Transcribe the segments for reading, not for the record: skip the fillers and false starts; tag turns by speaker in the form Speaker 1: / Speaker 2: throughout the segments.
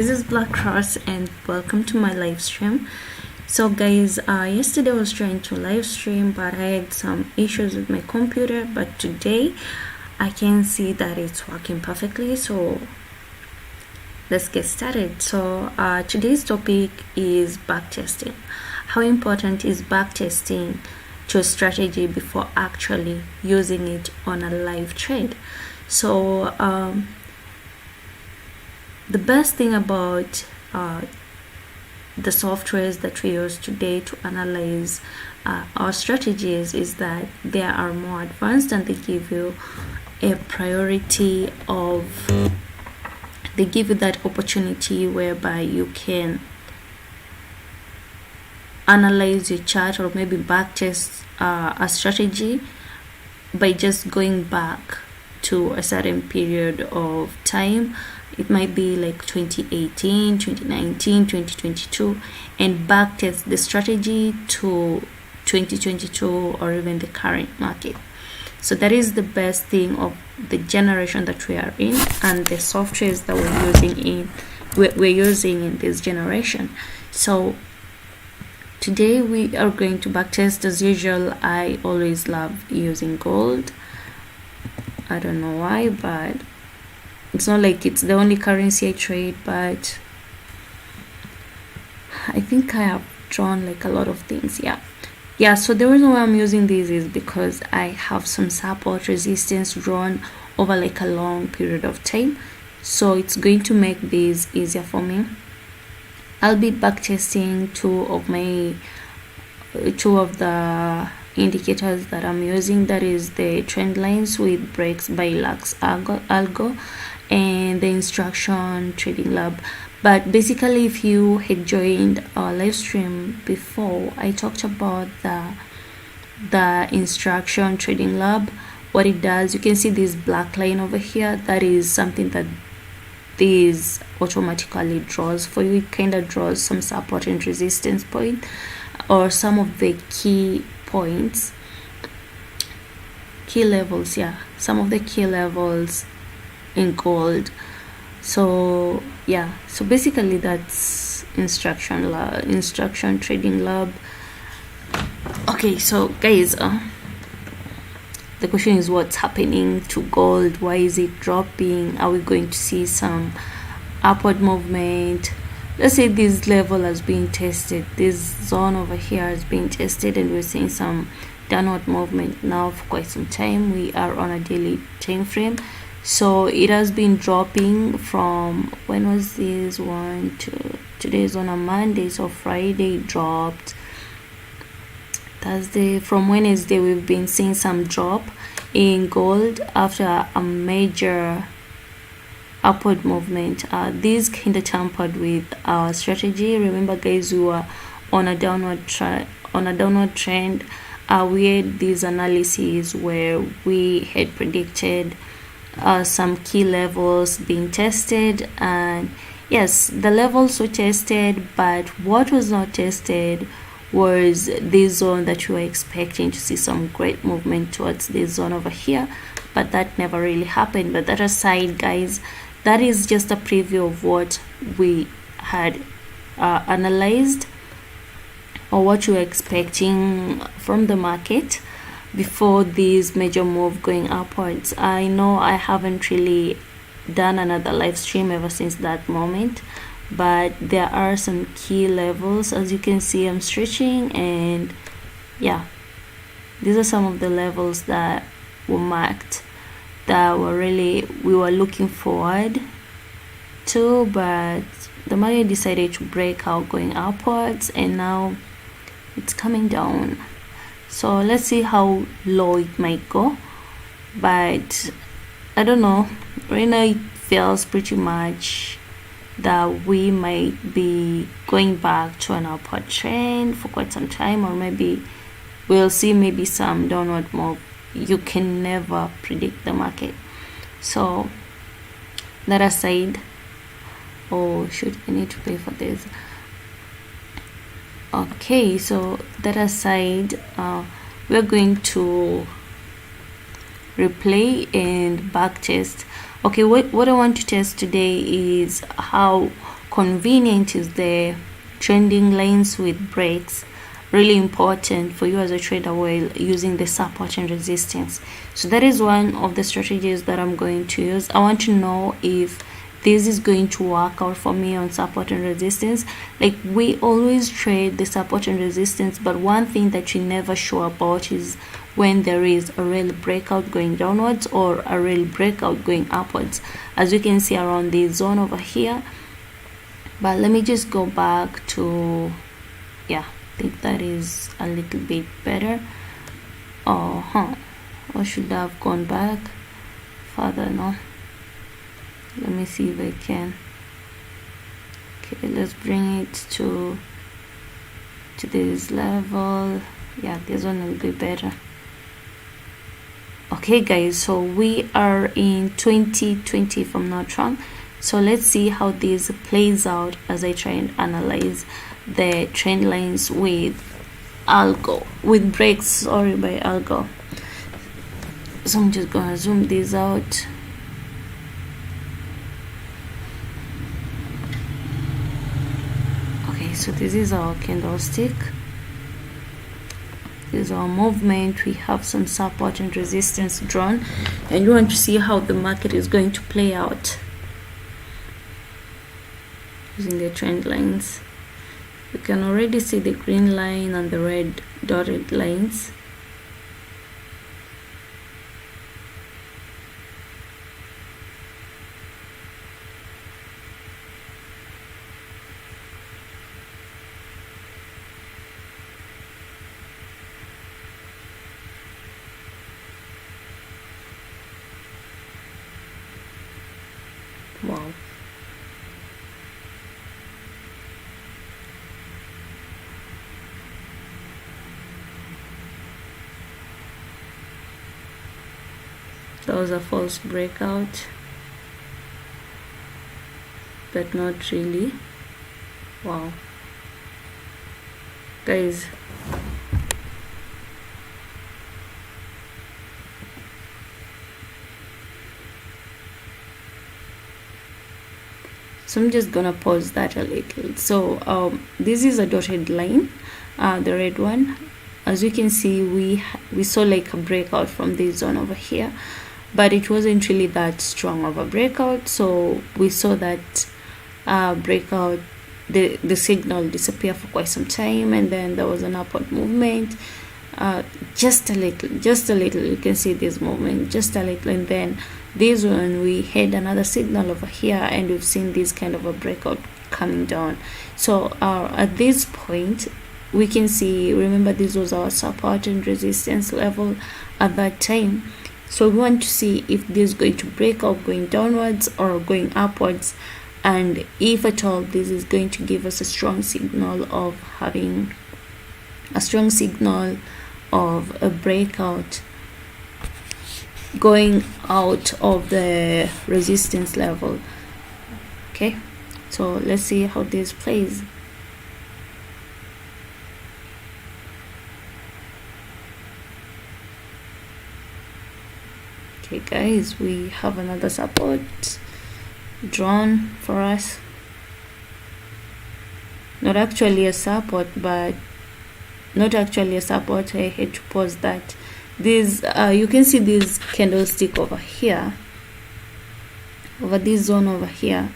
Speaker 1: This is Black Cross and welcome to my live stream. So guys, yesterday I was trying to live stream but I had some issues with my computer, but today I can see that it's working perfectly. So let's get started. So today's topic is backtesting. How important is backtesting to a strategy before actually using it on a live trade? So the best thing about the softwares that we use today to analyze our strategies is that they are more advanced and they give you a priority of, they give you that opportunity whereby you can analyze your chart or maybe backtest a strategy by just going back to a certain period of time. It might be like 2018, 2019, 2022, and backtest the strategy to 2022 or even the current market. So that is the best thing of the generation that we are in and the softwares that we're using in this generation. So today we are going to backtest. As usual, I always love using gold. I don't know why, but it's not like it's the only currency I trade, but I think I have drawn like a lot of things. Yeah, so the reason why I'm using these is because I have some support resistance drawn over like a long period of time, so it's going to make this easier for me. I'll be backtesting two of the indicators that I'm using, that is the trend lines with breaks by ALGO and the instruction trading lab. But basically, if you had joined our live stream before, I talked about the instruction trading lab. What it does, you can see this black line over here. That is something that this automatically draws for you. It kind of draws some support and resistance point or some of the key points, key levels, some of the key levels in gold. So yeah, so basically that's instruction trading lab. Okay, so guys, the question is, what's happening to gold? Why is it dropping? Are we going to see some upward movement? Let's say this level has been tested, this zone over here has been tested, and we're seeing some downward movement now for quite some time. We are on a daily time frame, so it has been dropping from, when was this one, to today is on a Monday, so Friday dropped, Thursday, from Wednesday we've been seeing some drop in gold after a major upward movement. This kind of tampered with our strategy. Remember guys, we were on a downward trend. We had these analyses where we had predicted some key levels being tested, and yes, the levels were tested, but what was not tested was this zone that you were expecting to see some great movement towards this zone over here, but that never really happened. But that aside guys, that is just a preview of what we had analyzed or what you were expecting from the market before this major move going upwards. I know I haven't really done another live stream ever since that moment, but there are some key levels. As you can see, I'm stretching, and yeah, these are some of the levels that were marked that we were looking forward to, but the market decided to break out going upwards, and now it's coming down. So let's see how low it might go, but I don't know. Right now it feels pretty much that we might be going back to an upward trend for quite some time, or maybe we'll see maybe some downward move. You can never predict the market. So that aside, oh shoot, I need to pay for this. Okay, so that aside, we're going to replay and backtest. Okay, what I want to test today is how convenient is the trending lines with breaks. Really important for you as a trader while using the support and resistance. So that is one of the strategies that I'm going to use. I want to know if this is going to work out for me on support and resistance. Like, we always trade the support and resistance, but one thing that you're never sure about is when there is a real breakout going downwards or a real breakout going upwards, as you can see around this zone over here. But let me just go back to, yeah, I think that is a little bit better. I should have gone back further. No, let me see if I can. Okay, let's bring it to this level. Yeah, this one will be better. Okay guys, so we are in 2020 if I'm not wrong. So let's see how this plays out as I try and analyze the trend lines with ALGO, with breaks, sorry, by ALGO. So I'm just gonna zoom this out. Okay, so this is our candlestick. This is our movement. We have some support and resistance drawn, and you want to see how the market is going to play out using the trend lines. You can already see the green line and the red dotted lines. Wow. That was a false breakout, but not really. Wow. Guys, so I'm just gonna pause that a little. So this is a dotted line, the red one. As you can see, we saw like a breakout from this zone over here, but it wasn't really that strong of a breakout. So we saw that breakout, the signal disappear for quite some time, and then there was an upward movement, just a little. You can see this movement just a little, and then this one we had another signal over here, and we've seen this kind of a breakout coming down. So at this point we can see, remember, this was our support and resistance level at that time. So we want to see if this is going to break out going downwards or going upwards, and if at all this is going to give us a strong signal of having a strong signal of a breakout going out of the resistance level. Okay, so let's see how this plays. Okay guys, we have another support drawn for us. Not actually a support, I had to pause that. This you can see this candlestick over here, over this zone over here.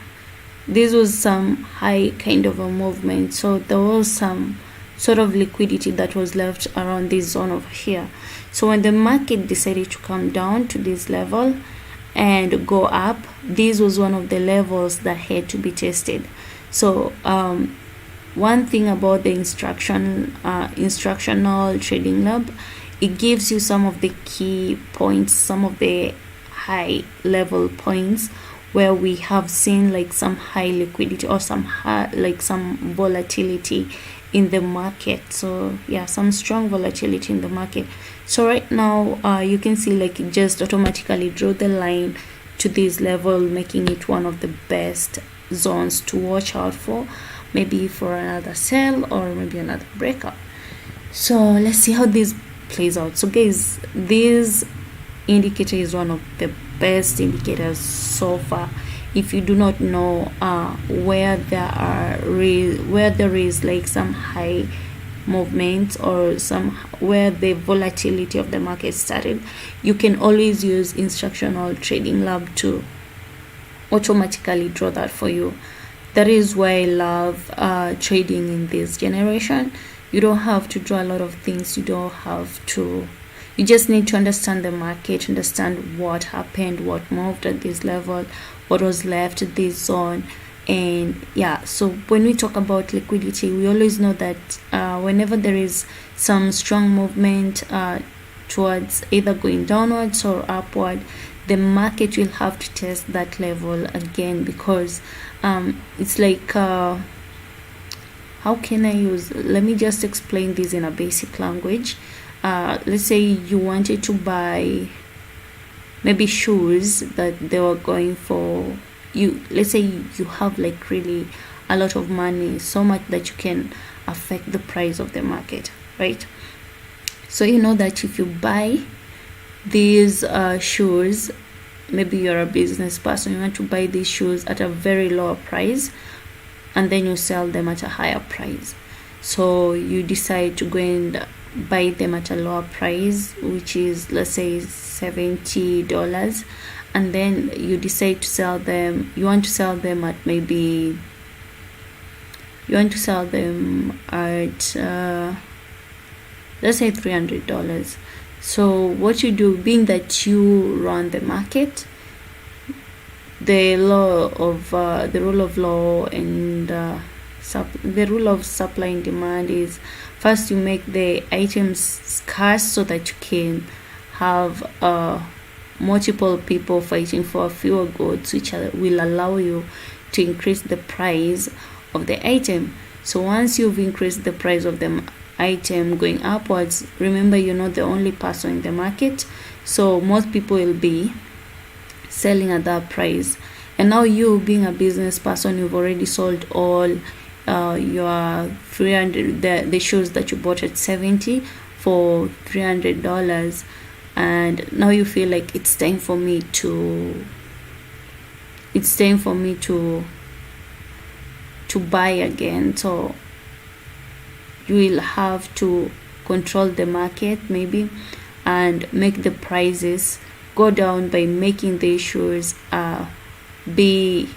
Speaker 1: This was some high kind of a movement, so there was some sort of liquidity that was left around this zone over here. So when the market decided to come down to this level and go up, this was one of the levels that had to be tested. So one thing about the instructional trading lab, it gives you some of the key points, some of the high level points where we have seen like some high liquidity or some volatility in the market. So yeah, some strong volatility in the market. So right now you can see like it just automatically drew the line to this level, making it one of the best zones to watch out for, maybe for another sell or maybe another breakout. So let's see how this plays out. So guys, this indicator is one of the best indicators so far if you do not know where there is like some high movements or where the volatility of the market started, you can always use instructional trading lab to automatically draw that for you. That is why I love trading in this generation. You don't have to draw a lot of things. You just need to understand the market, understand what happened, what moved at this level, what was left at this zone. And yeah, so when we talk about liquidity, we always know that whenever there is some strong movement towards either going downwards or upward, the market will have to test that level again, because it's like how can I let me just explain this in a basic language. Let's say you wanted to buy maybe shoes that they were going for, let's say you have like really a lot of money, so much that you can affect the price of the market, right? So you know that if you buy these shoes, maybe you're a business person, you want to buy these shoes at a very low price, and then you sell them at a higher price. So you decide to go and buy them at a lower price, which is, let's say, $70, and then you decide to sell them. You want to sell them at let's say $300. So what you do, being that you run the market, the rule of law and the rule of supply and demand is, first you make the items scarce so that you can have multiple people fighting for fewer goods, which will allow you to increase the price of the item. So once you've increased the price of the item going upwards, remember, you're not the only person in the market, so most people will be selling at that price. And now, you being a business person, you've already sold all your 300 the shoes that you bought at 70 for $300, and now you feel like it's time for me to buy again. So you will have to control the market maybe and make the prices go down by making the issues be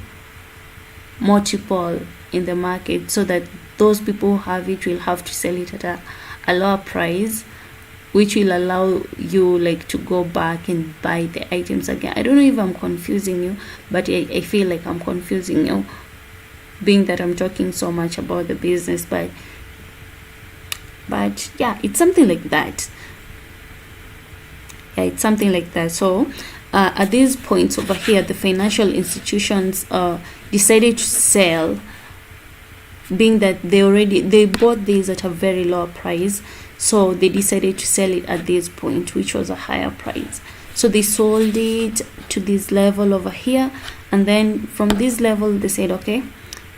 Speaker 1: multiple in the market, so that those people who have it will have to sell it at a lower price, which will allow you like to go back and buy the items again. I don't know if I'm confusing you, but I feel like I'm confusing you, being that I'm talking so much about the business, but yeah, it's something like that. So at these points over here, the financial institutions decided to sell, being that they bought these at a very low price, so they decided to sell it at this point, which was a higher price. So they sold it to this level over here, and then from this level they said, okay,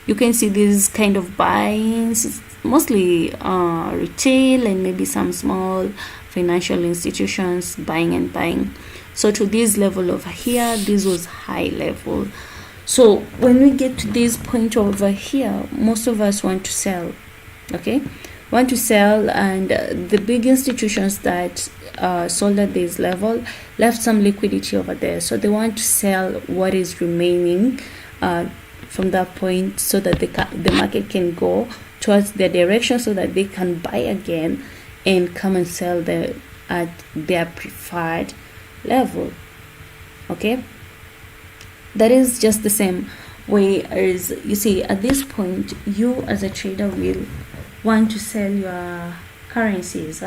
Speaker 1: you can see this kind of buy-ins, mostly retail and maybe some small financial institutions buying and buying. So to this level over here, this was high level. So when we get to this point over here, most of us want to sell, and the big institutions that sold at this level left some liquidity over there, so they want to sell what is remaining from that point, so that the market can go towards their direction, so that they can buy again and come and sell at their preferred level. Okay, that is just the same way as, you see, at this point, you as a trader will want to sell your currencies,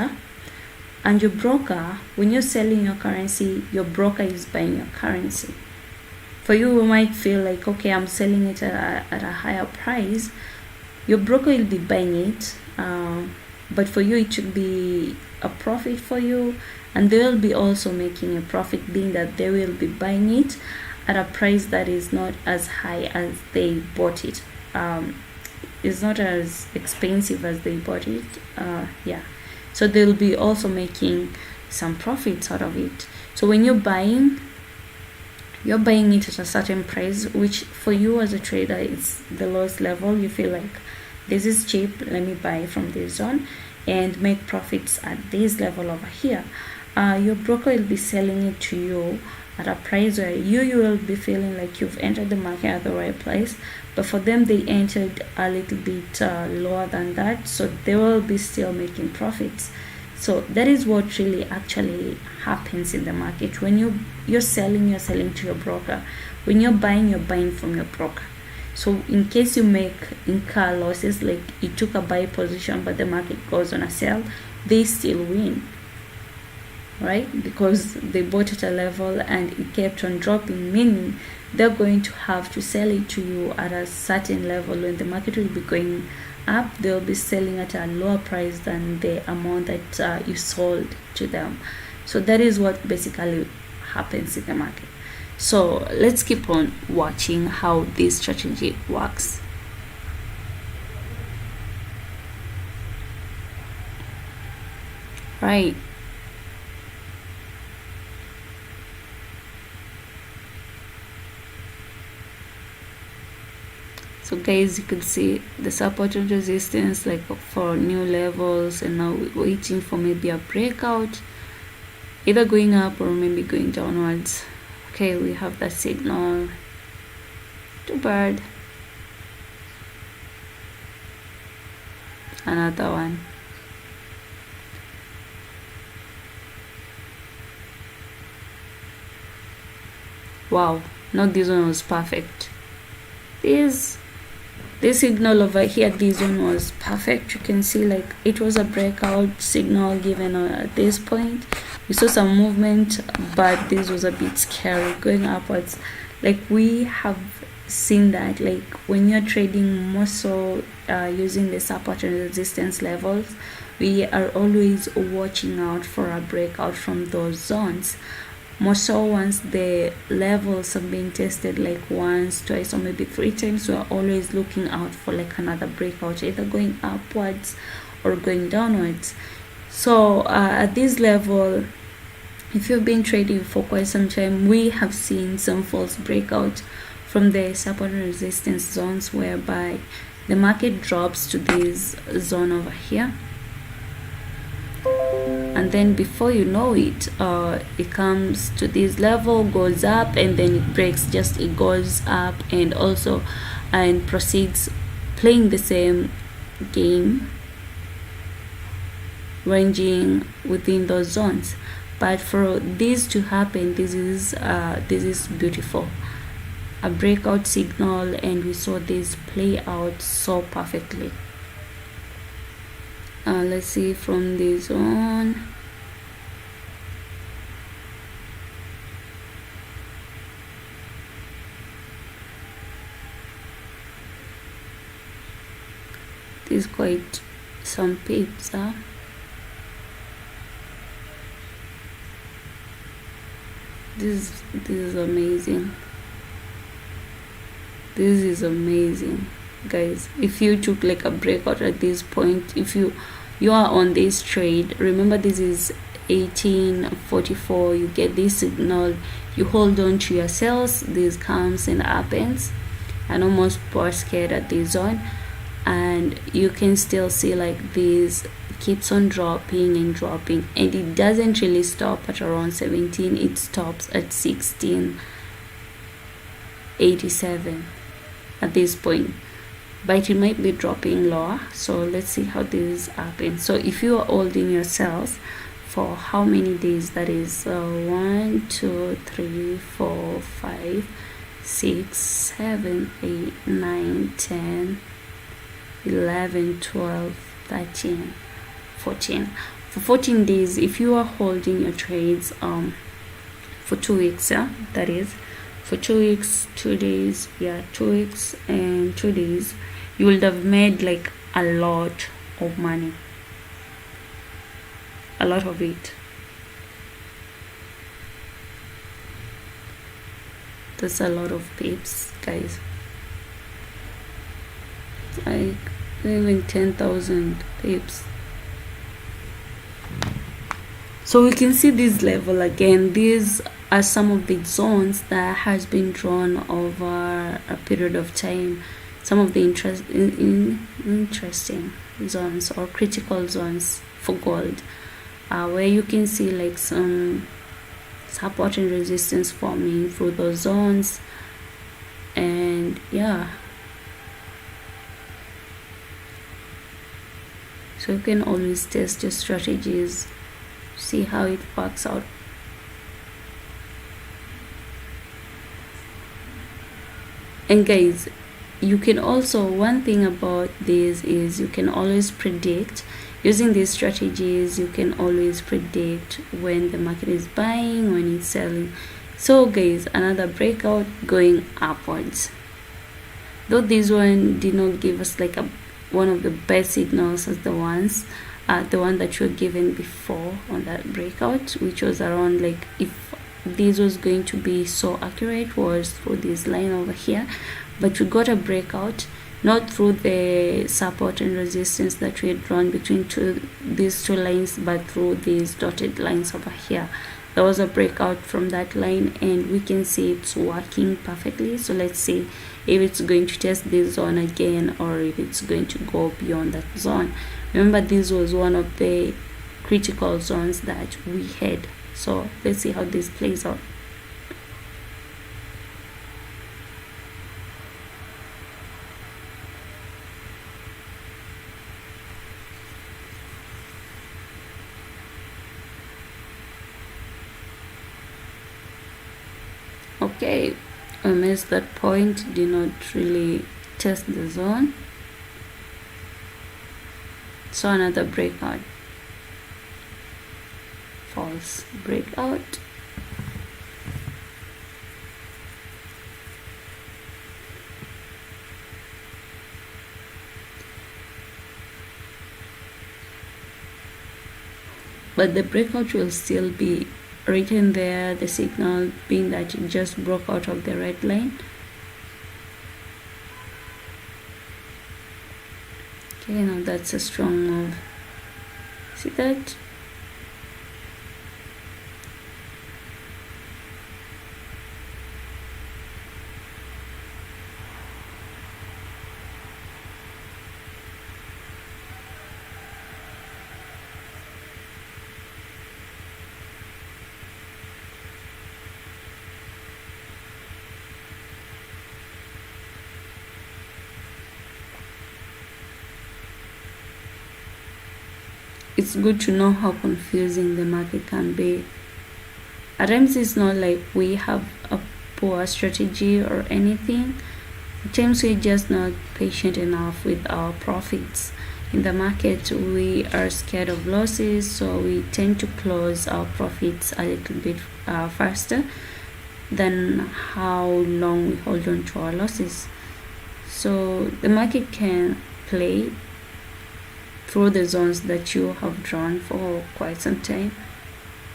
Speaker 1: and your broker, when you're selling your currency, your broker is buying your currency. For you might feel like, okay, I'm selling it at a higher price. Your broker will be buying it, but for you it should be a profit for you, and they will be also making a profit, being that they will be buying it at a price that is not as high as they bought it. It's not as expensive as they bought it. So they'll be also making some profits out of it. So when you're buying, you're buying it at a certain price, which for you as a trader is the lowest level. You feel like this is cheap, let me buy from this zone and make profits at this level over here. Your broker will be selling it to you at a price where you will be feeling like you've entered the market at the right place, but for them they entered a little bit lower than that, so they will be still making profits. So that is what really actually happens in the market. When you're selling to your broker. When you're buying from your broker. So in case you incur losses, like you took a buy position but the market goes on a sell, they still win, right? Because they bought at a level and it kept on dropping, meaning they're going to have to sell it to you at a certain level. When the market will be going up, they'll be selling at a lower price than the amount that you sold to them. So that is what basically happens in the market. So let's keep on watching how this strategy works. Right. So guys, you can see the support and resistance like for new levels, and now we're waiting for maybe a breakout, either going up or maybe going downwards. Okay, we have that signal. Too bad. Another one. Wow, now this one was perfect. This signal over here, this one was perfect. You can see like it was a breakout signal given at this point. We saw some movement, but this was a bit scary going upwards. Like we have seen that, like when you're trading more so using the support and resistance levels, we are always watching out for a breakout from those zones. More so once the levels have been tested like once, twice, or maybe 3 times, we're always looking out for like another breakout, either going upwards or going downwards. So at this level, if you've been trading for quite some time, we have seen some false breakout from the support and resistance zones, whereby the market drops to this zone over here, and then before you know it, it comes to this level, goes up, and then it breaks. Just it goes up and also and proceeds playing the same game, ranging within those zones. But for this to happen, this is beautiful, a breakout signal, and we saw this play out so perfectly. Let's see from this on. This is quite some pips, huh? This is amazing. This is amazing, guys. If you took like a breakout at this point, if you are on this trade, remember this is 1844, you get this signal, you hold on to your sales, this comes and happens, and almost poor scared at this zone, and you can still see like this keeps on dropping and dropping, and it doesn't really stop at around 17, it stops at 1687 at this point, but it might be dropping lower. So let's see how this happens. So if you are holding your sales for how many days, that is 1 2 3 4 5 6 7 8 9 10 11 12 13 14, for 14 days, if you are holding your trades for 2 weeks, that is for 2 weeks, 2 days, 2 weeks and 2 days, you would have made like a lot of money, a lot of it. That's a lot of pips, guys. Like even 10,000 pips. So we can see this level again. This are some of the zones that has been drawn over a period of time, some of the interesting zones or critical zones for gold, where you can see like some support and resistance forming through those zones. And yeah, so you can always test your strategies, see how it works out. And guys, you can also, one thing about this is you can always predict, using these strategies you can always predict when the market is buying, when it's selling. So guys, another breakout going upwards, though this one did not give us like one of the best signals as the ones the one that you were given before on that breakout, which was around, like, if this was going to be so accurate, was through this line over here. But we got a breakout not through the support and resistance that we had drawn between these two lines, but through these dotted lines over here. There was a breakout from that line, and we can see it's working perfectly. So let's see if it's going to test this zone again, or if it's going to go beyond that zone. Remember, this was one of the critical zones that we had. So let's see how this plays out. Okay, I missed that point, did not really test the zone. So another breakout, false breakout. But the breakout will still be written there, the signal being that it just broke out of the red line. Okay, now that's a strong move. See that? It's good to know how confusing the market can be. At times it's not like we have a poor strategy or anything. At times we're just not patient enough with our profits. In the market we are scared of losses, so we tend to close our profits a little bit faster than how long we hold on to our losses. So the market can play through the zones that you have drawn for quite some time,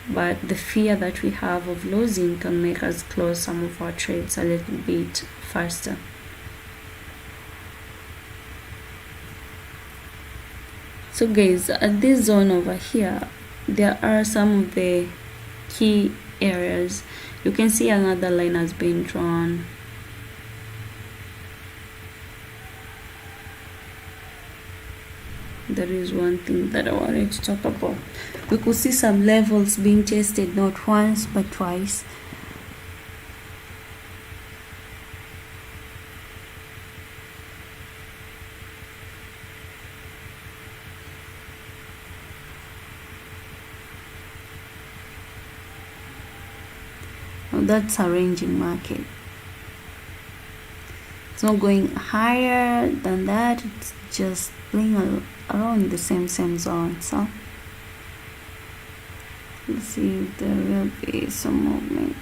Speaker 1: but the fear that we have of losing can make us close some of our trades a little bit faster. So guys, at this zone over here, there are some of the key areas. You can see another line has been drawn. There is one thing that I wanted to talk about. We could see some levels being tested not once but twice. Now that's a ranging market. It's not going higher than that, it's just playing around the same zone. So let's see if there will be some movement.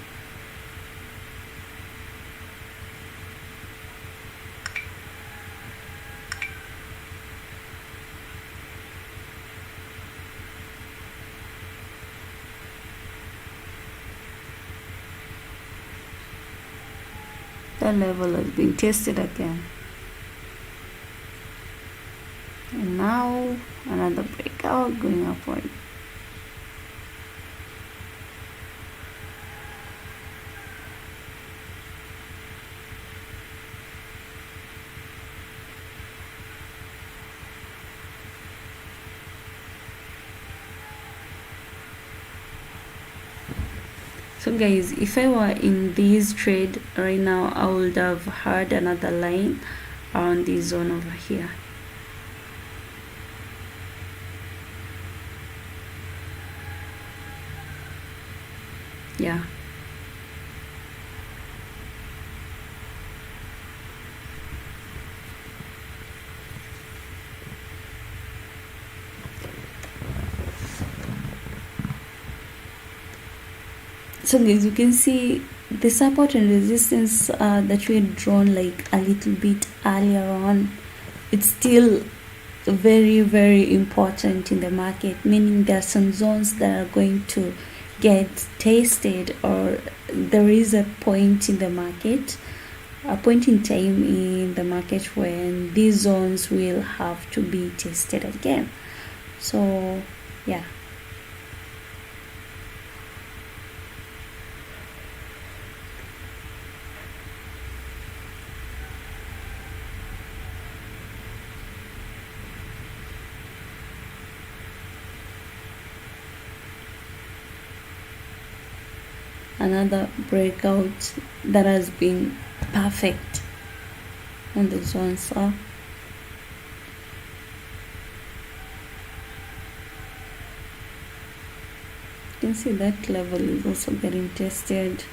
Speaker 1: That level has been tested again. And now another breakout going upward. So guys, if I were in this trade right now, I would have had another line around this zone over here. Yeah. So guys, you can see the support and resistance that we had drawn like a little bit earlier on, it's still very, very important in the market, meaning there are some zones that are going to get tested, or there is a point in the market, a point in time in the market when these zones will have to be tested again. So yeah. Another breakout that has been perfect on the zone. So you can see that level is also getting tested.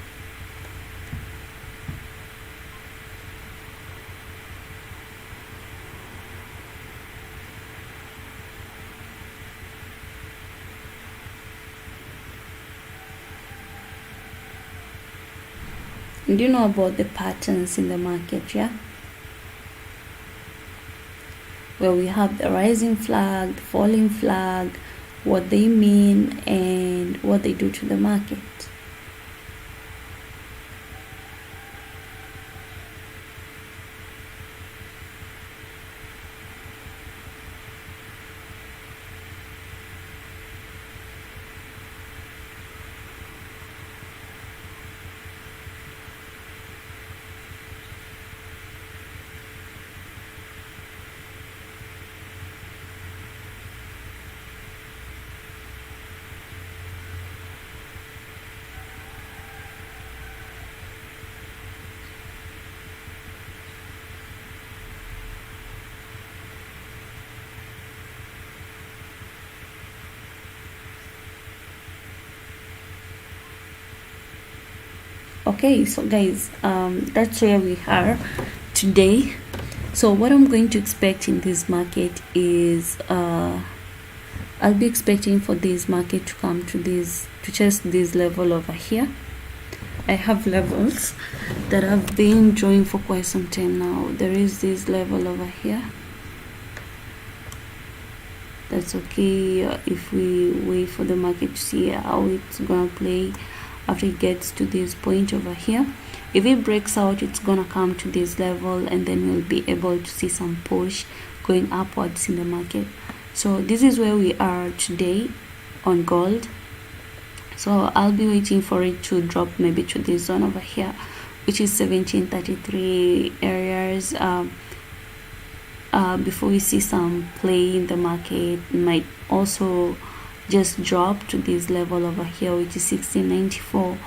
Speaker 1: And you know about the patterns in the market, yeah? Where we have the rising flag, the falling flag, what they mean and what they do to the market. Okay, so guys, that's where we are today. So what I'm going to expect in this market is I'll be expecting for this market to come to just this level over here. I have levels that I've been drawing for quite some time now. There is this level over here. That's okay if we wait for the market to see how it's gonna play after it gets to this point over here. If it breaks out, it's gonna come to this level, and then we'll be able to see some push going upwards in the market. So this is where we are today on gold. So I'll be waiting for it to drop maybe to this zone over here, which is 1733 areas, before we see some play in the market. It might also just drop to this level over here, which is 1694,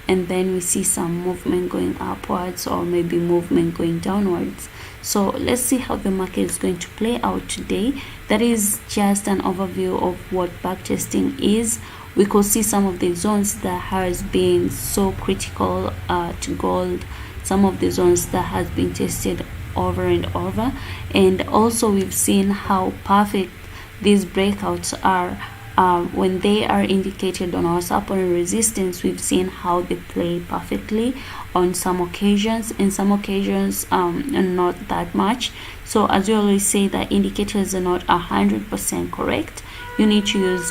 Speaker 1: and then we see some movement going upwards or maybe movement going downwards. So let's see how the market is going to play out today. That is just an overview of what backtesting is. We could see some of the zones that has been so critical to gold, some of the zones that has been tested over and over, and also we've seen how perfect these breakouts are. When they are indicated on our support and resistance, we've seen how they play perfectly on some occasions, in some occasions and not that much. So as we always say, that indicators are not 100% correct. You need to use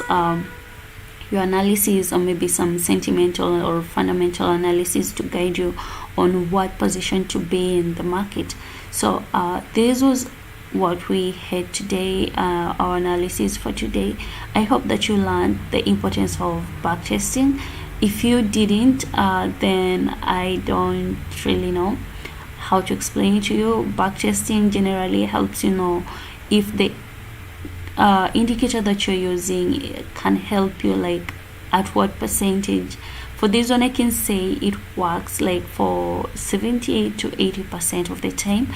Speaker 1: your analysis, or maybe some sentimental or fundamental analysis to guide you on what position to be in the market. So this was what we had today, our analysis for today. I hope that you learned the importance of backtesting. If you didn't, then I don't really know how to explain it to you. Backtesting generally helps you know if the indicator that you're using can help you, like at what percentage. For this one, I can say it works like for 78 to 80% of the time.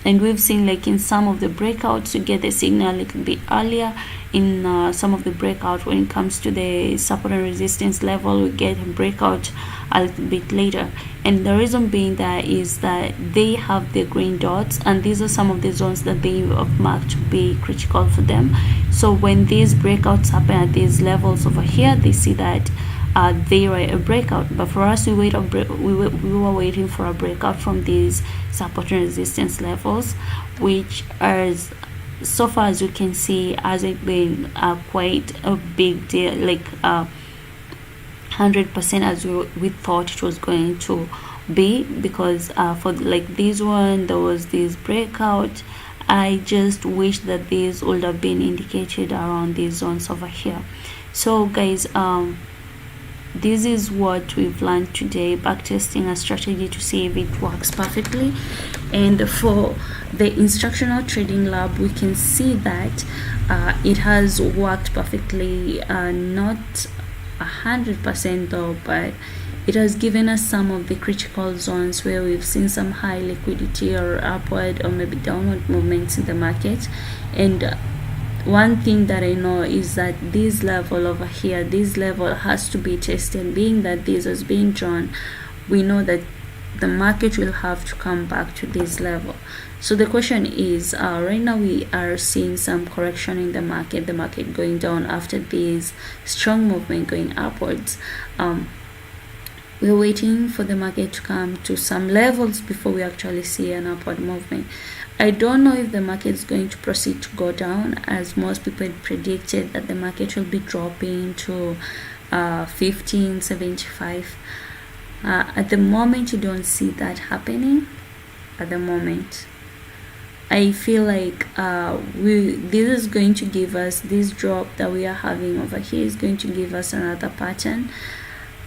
Speaker 1: And we've seen like in some of the breakouts you get the signal a little bit earlier. In some of the breakout, when it comes to the support and resistance level, we get a breakout a little bit later. And the reason being that is that they have the green dots, and these are some of the zones that they have marked to be critical for them. So when these breakouts happen at these levels over here, they see that they were a breakout. But for us, we were waiting for a breakout from these support and resistance levels, which as so far as you can see hasn't been quite a big deal, like 100% as we thought it was going to be, because for like this one there was this breakout. I just wish that these would have been indicated around these zones over here. So guys, this is what we've learned today, backtesting a strategy to see if it works perfectly. And for the instructional trading lab, we can see that it has worked perfectly, not 100% though, but it has given us some of the critical zones where we've seen some high liquidity or upward or maybe downward movements in the market. And one thing that I know is that this level over here, this level has to be tested. Being that this has been drawn, we know that the market will have to come back to this level. So the question is, right now we are seeing some correction in the market going down after this strong movement going upwards. We're waiting for the market to come to some levels before we actually see an upward movement. I don't know if the market is going to proceed to go down, as most people predicted that the market will be dropping to 1575. At the moment, you don't see that happening. At the moment, I feel like this is going to give us, this drop that we are having over here is going to give us another pattern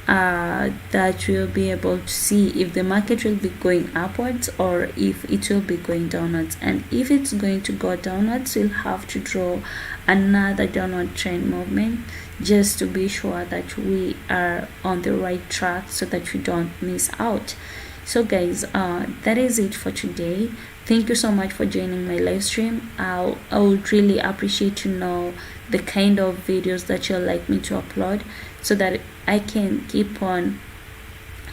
Speaker 1: that we'll be able to see if the market will be going upwards or if it will be going downwards. And if it's going to go downwards, we'll have to draw another downward trend movement just to be sure that we are on the right track so that we don't miss out. So guys, that is it for today. Thank you so much for joining my live stream. I would really appreciate to know the kind of videos that you'd like me to upload, so that I can keep on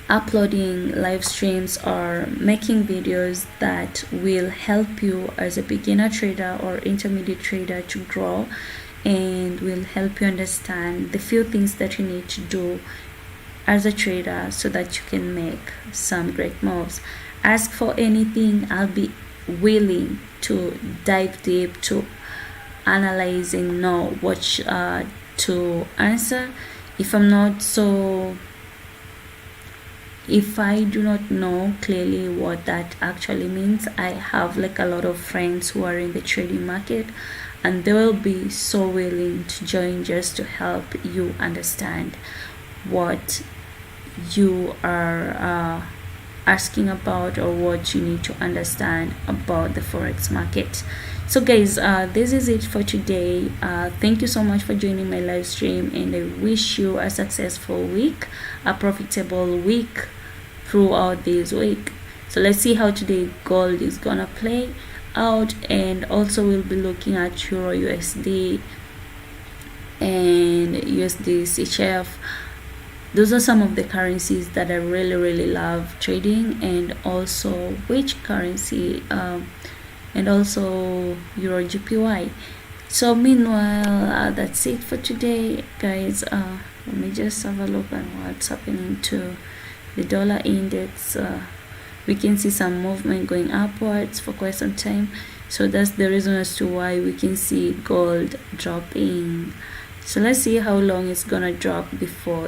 Speaker 1: uploading live streams or making videos that will help you as a beginner trader or intermediate trader to grow, and will help you understand the few things that you need to do as a trader so that you can make some great moves. Ask for anything, I'll be willing to dive deep to analyze and know what to answer. If I do not know clearly what that actually means, I have like a lot of friends who are in the trading market, and they will be so willing to join just to help you understand what you are asking about or what you need to understand about the forex market. So guys, this is it for today. Thank you so much for joining my live stream, and I wish you a successful week, a profitable week throughout this week. So let's see how today gold is gonna play out, and also we'll be looking at EURUSD and USD CHF. Those are some of the currencies that I really love trading, and also which currency, and also Euro GPY. So meanwhile, that's it for today, guys. Let me just have a look at what's happening to the dollar index. We can see some movement going upwards for quite some time, so that's the reason as to why we can see gold dropping. So let's see how long it's gonna drop before